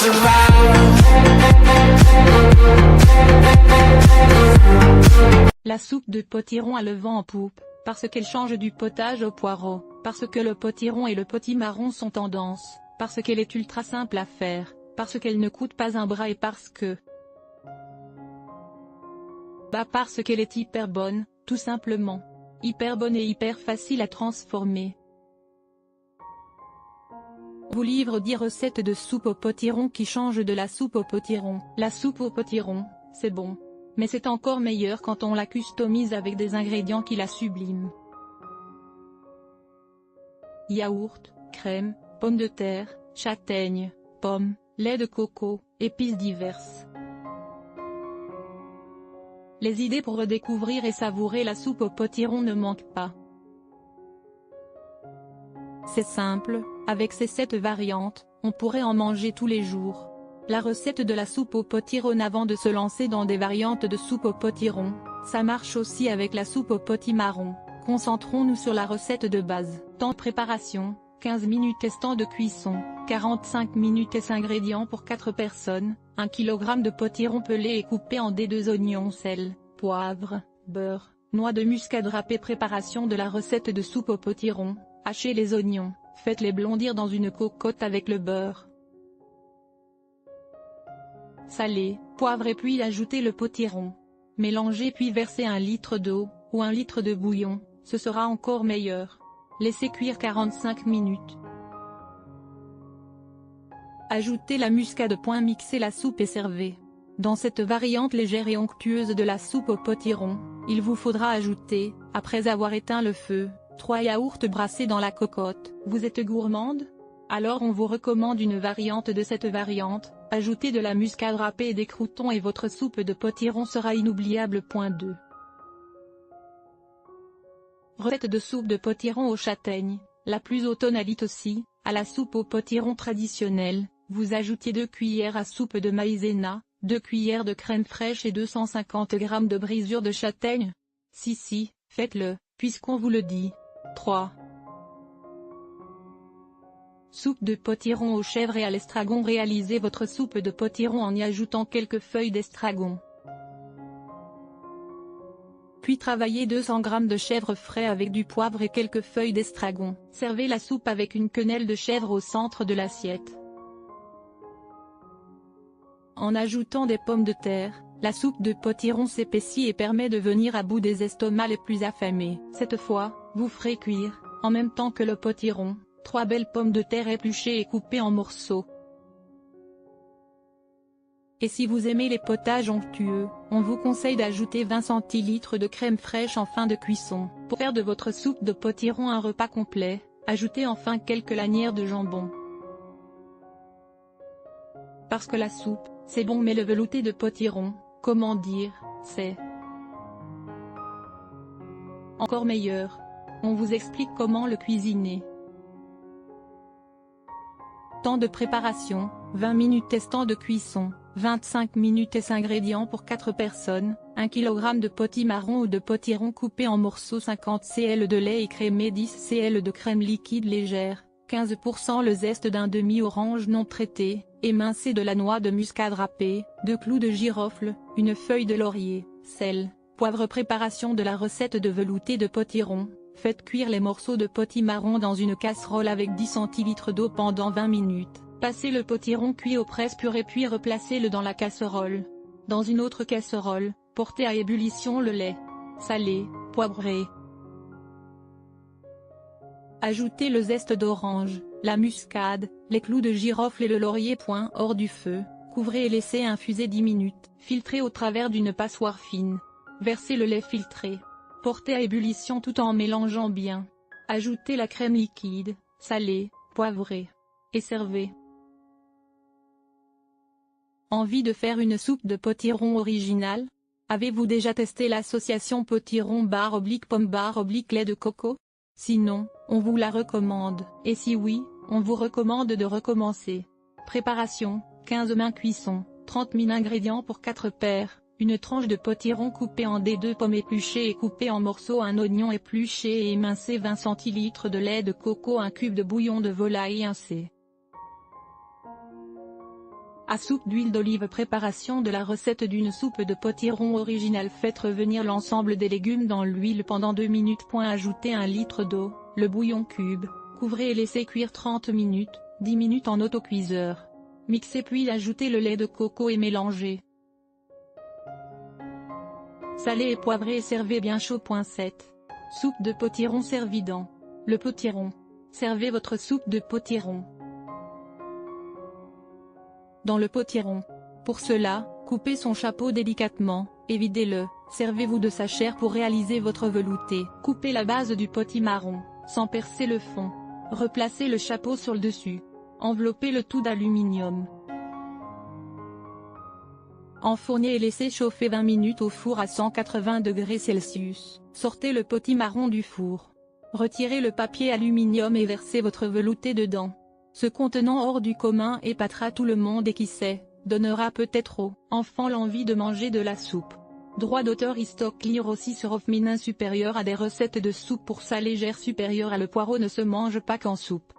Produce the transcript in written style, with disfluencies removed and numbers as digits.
comes around. La soupe de potiron a le vent en poupe, parce qu'elle change du potage au poireau, parce que le potiron et le potimarron sont tendance, parce qu'elle est ultra simple à faire, parce qu'elle ne coûte pas un bras et parce qu'elle est hyper bonne, tout simplement. Hyper bonne et hyper facile à transformer. Vous livre 10 recettes de soupe au potiron qui changent de la soupe au potiron. La soupe au potiron, c'est bon. Mais c'est encore meilleur quand on la customise avec des ingrédients qui la subliment. Yaourt, crème, pommes de terre, châtaignes, pommes, lait de coco, épices diverses. Les idées pour redécouvrir et savourer la soupe au potiron ne manquent pas. C'est simple, avec ces 7 variantes, on pourrait en manger tous les jours. La recette de la soupe au potiron. Avant de se lancer dans des variantes de soupe au potiron, ça marche aussi avec la soupe au potimarron. Concentrons-nous sur la recette de base. Temps de préparation, 15 minutes et temps de cuisson, 45 minutes et ingrédients pour 4 personnes, 1 kg de potiron pelé et coupé en dés, 2 oignons, sel, poivre, beurre, noix de muscade râpée. Préparation de la recette de soupe au potiron, hachez les oignons, faites-les blondir dans une cocotte avec le beurre. Salez, poivrez puis ajoutez le potiron. Mélangez puis versez 1 litre d'eau, ou 1 litre de bouillon, ce sera encore meilleur. Laissez cuire 45 minutes. Ajoutez la muscade. Mixez la soupe et servez. Dans cette variante légère et onctueuse de la soupe au potiron, il vous faudra ajouter, après avoir éteint le feu, 3 yaourts brassés dans la cocotte. Vous êtes gourmande? Alors on vous recommande une variante de cette variante, ajoutez de la muscade râpée et des croûtons et votre soupe de potiron sera inoubliable. 2. Recette de soupe de potiron aux châtaignes, la plus automnalite aussi. À la soupe au potiron traditionnelle, vous ajoutez 2 cuillères à soupe de maïzena, 2 cuillères de crème fraîche et 250 g de brisure de châtaigne. Si, faites-le, puisqu'on vous le dit. 3. Soupe de potiron aux chèvres et à l'estragon. Réalisez votre soupe de potiron en y ajoutant quelques feuilles d'estragon. Puis travaillez 200 g de chèvre frais avec du poivre et quelques feuilles d'estragon. Servez la soupe avec une quenelle de chèvre au centre de l'assiette. En ajoutant des pommes de terre, la soupe de potiron s'épaissit et permet de venir à bout des estomacs les plus affamés. Cette fois, vous ferez cuire, en même temps que le potiron, 3 belles pommes de terre épluchées et coupées en morceaux. Et si vous aimez les potages onctueux, on vous conseille d'ajouter 20 centilitres de crème fraîche en fin de cuisson. Pour faire de votre soupe de potiron un repas complet, ajoutez enfin quelques lanières de jambon. Parce que la soupe, c'est bon, mais le velouté de potiron, comment dire, c'est encore meilleur. On vous explique comment le cuisiner. Temps de préparation, 20 minutes et temps de cuisson, 25 minutes et ingrédients pour 4 personnes, 1 kg de potimarron ou de potiron coupé en morceaux, 50 cl de lait écrémé, 10 cl de crème liquide légère, 15% le zeste d'un demi-orange non traité, émincé de la noix de muscade râpée, 2 clous de girofle, une feuille de laurier, sel, poivre. Préparation de la recette de velouté de potiron. Faites cuire les morceaux de potimarron dans une casserole avec 10 centilitres d'eau pendant 20 minutes. Passez le potiron cuit au presse-purée puis replacez-le dans la casserole. Dans une autre casserole, portez à ébullition le lait. Salé, poivré. Ajoutez le zeste d'orange, la muscade, les clous de girofle et le laurier. Hors du feu, couvrez et laissez infuser 10 minutes. Filtrez au travers d'une passoire fine. Versez le lait filtré. Portez à ébullition tout en mélangeant bien. Ajoutez la crème liquide, salée, poivrée. Et servez. Envie de faire une soupe de potiron originale? Avez-vous déjà testé l'association potiron-pomme-lait de coco? Sinon, on vous la recommande. Et si oui, on vous recommande de recommencer. Préparation, 15 mains cuisson, 30 000 ingrédients pour 4 paires. Une tranche de potiron coupée en dés, 2 pommes épluchées et coupées en morceaux, 1 oignon épluché et émincé, 20 centilitres de lait de coco, 1 cube de bouillon de volaille, 1 c. À soupe d'huile d'olive. Préparation de la recette d'une soupe de potiron originale. Faites revenir l'ensemble des légumes dans l'huile pendant 2 minutes. Ajoutez 1 litre d'eau, le bouillon cube, couvrez et laissez cuire 30 minutes, 10 minutes en autocuiseur. Mixez puis ajoutez le lait de coco et mélangez. Salez et poivrez et servez bien chaud. 7. Soupe de potiron servie dans le potiron. Servez votre soupe de potiron dans le potiron. Pour cela, coupez son chapeau délicatement, et videz-le. Servez-vous de sa chair pour réaliser votre velouté. Coupez la base du potimarron, sans percer le fond. Replacez le chapeau sur le dessus. Enveloppez le tout d'aluminium. Enfournez et laissez chauffer 20 minutes au four à 180 degrés Celsius. Sortez le potimarron du four. Retirez le papier aluminium et versez votre velouté dedans. Ce contenant hors du commun épatera tout le monde et qui sait, donnera peut-être aux enfants l'envie de manger de la soupe. Droit d'auteur. Stock lire aussi sur Offminin supérieur à des recettes de soupe pour ça légère supérieure à le poireau ne se mange pas qu'en soupe.